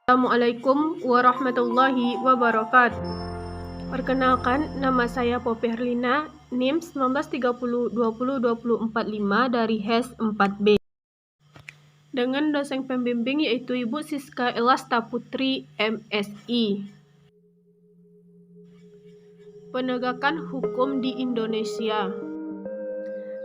Assalamualaikum warahmatullahi wabarakatuh. Perkenalkan, nama saya Poppy Herlina, NIM 1930202045 dari HES 4B. Dengan dosen pembimbing yaitu Ibu Siska Elasta Putri, MSI. Penegakan hukum di Indonesia.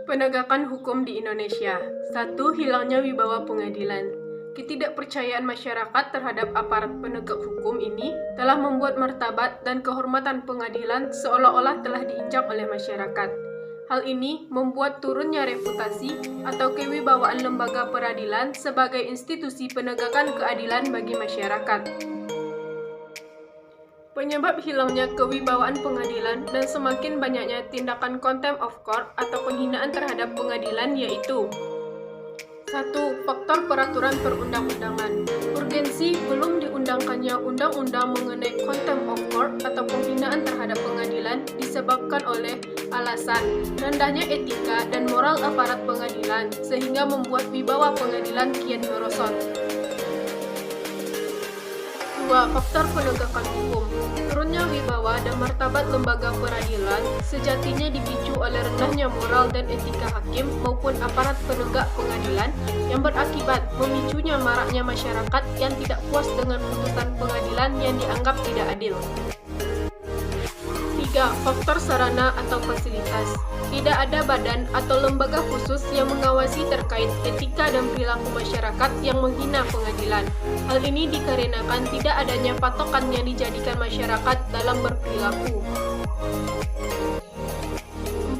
Penegakan hukum di Indonesia. 1. Hilangnya wibawa pengadilan. Ketidakpercayaan masyarakat terhadap aparat penegak hukum ini telah membuat martabat dan kehormatan pengadilan seolah-olah telah diinjak oleh masyarakat. Hal ini membuat turunnya reputasi atau kewibawaan lembaga peradilan sebagai institusi penegakan keadilan bagi masyarakat. Penyebab hilangnya kewibawaan pengadilan dan semakin banyaknya tindakan contempt of court atau penghinaan terhadap pengadilan yaitu 1. Faktor peraturan perundang-undangan. Urgensi belum diundangkannya undang-undang mengenai contempt of court atau penghinaan terhadap pengadilan disebabkan oleh alasan rendahnya etika dan moral aparat pengadilan sehingga membuat wibawa pengadilan kian merosot. 2. Faktor penegakan hukum. Turunnya wibawa dan martabat lembaga peradilan sejatinya dipicu oleh rendahnya moral dan etika hakim maupun aparat penegak pengadilan yang berakibat memicunya maraknya masyarakat yang tidak puas dengan putusan pengadilan yang dianggap tidak adil. 3. Faktor sarana atau fasilitas. Tidak ada badan atau lembaga khusus yang mengawasi terkait etika dan perilaku masyarakat yang menghina pengadilan. Hal ini dikarenakan tidak adanya patokan yang dijadikan masyarakat dalam berperilaku.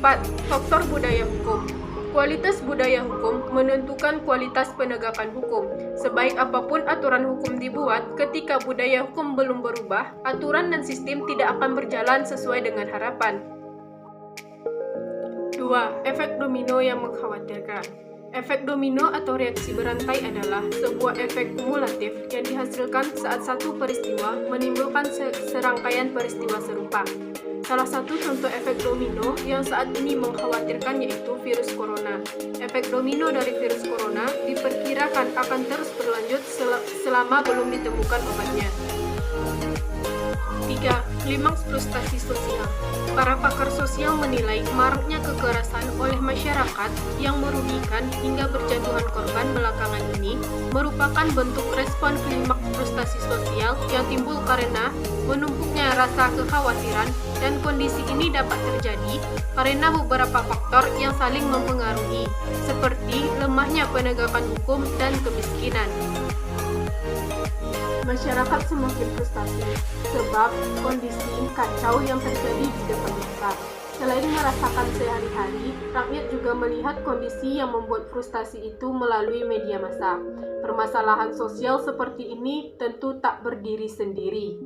4. Faktor budaya hukum. Kualitas budaya hukum menentukan kualitas penegakan hukum. Sebaik apapun aturan hukum dibuat, ketika budaya hukum belum berubah, aturan dan sistem tidak akan berjalan sesuai dengan harapan. 2. Efek domino yang mengkhawatirkan. Efek domino atau reaksi berantai adalah sebuah efek kumulatif yang dihasilkan saat satu peristiwa menimbulkan serangkaian peristiwa serupa. Salah satu contoh efek domino yang saat ini mengkhawatirkan yaitu virus corona. Efek domino dari virus corona diperkirakan akan terus berlanjut selama belum ditemukan obatnya. 3. Klimaks frustasi sosial. Para pakar sosial menilai maraknya kekerasan oleh masyarakat yang merugikan hingga berjatuhan korban belakangan ini merupakan bentuk respon klimaks frustasi sosial yang timbul karena menumpuknya rasa kekhawatiran, dan kondisi ini dapat terjadi karena beberapa faktor yang saling mempengaruhi, seperti lemahnya penegakan hukum dan kemiskinan. Masyarakat semakin frustasi sebab kondisi kacau yang terjadi di depan mata. Selain merasakan sehari-hari, rakyat juga melihat kondisi yang membuat frustasi itu melalui media massa. Permasalahan sosial seperti ini tentu tak berdiri sendiri.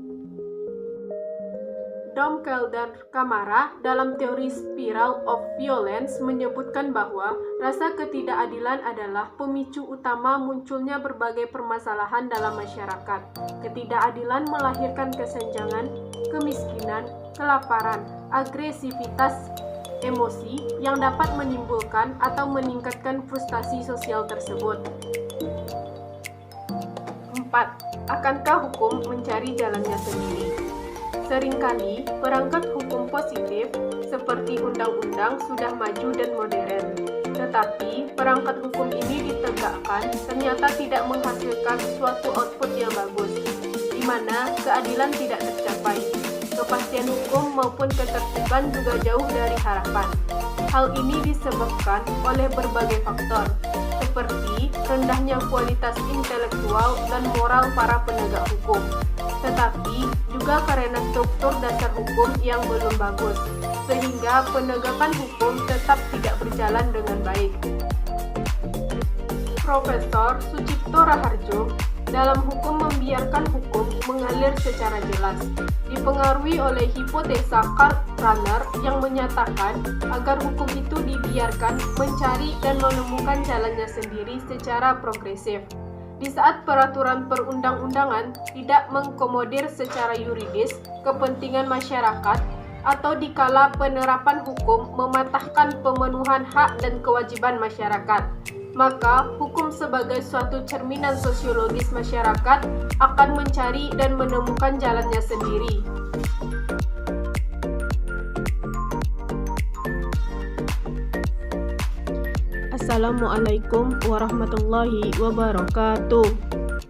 Dom Kelder Camara dalam teori Spiral of Violence menyebutkan bahwa rasa ketidakadilan adalah pemicu utama munculnya berbagai permasalahan dalam masyarakat. Ketidakadilan melahirkan kesenjangan, kemiskinan, kelaparan, agresivitas, emosi yang dapat menimbulkan atau meningkatkan frustasi sosial tersebut. 4. Akankah hukum mencari jalannya sendiri? Seringkali, perangkat hukum positif seperti undang-undang sudah maju dan modern. Tetapi, perangkat hukum ini ditegakkan ternyata tidak menghasilkan suatu output yang bagus, di mana keadilan tidak tercapai. Kepastian hukum maupun ketertiban juga jauh dari harapan. Hal ini disebabkan oleh berbagai faktor, seperti rendahnya kualitas intelektual dan moral para penegak hukum, tetapi juga karena struktur dasar hukum yang belum bagus, sehingga penegakan hukum tetap tidak berjalan dengan baik. Profesor Sucipto Raharjo dalam hukum membiarkan hukum mengalir secara jelas, dipengaruhi oleh hipotesa Karl Rahner yang menyatakan agar hukum itu dibiarkan mencari dan menemukan jalannya sendiri secara progresif. Di saat peraturan perundang-undangan tidak mengakomodir secara yuridis kepentingan masyarakat, atau dikala penerapan hukum mematahkan pemenuhan hak dan kewajiban masyarakat. maka hukum sebagai suatu cerminan sosiologis masyarakat akan mencari dan menemukan jalannya sendiri. Assalamualaikum warahmatullahi wabarakatuh.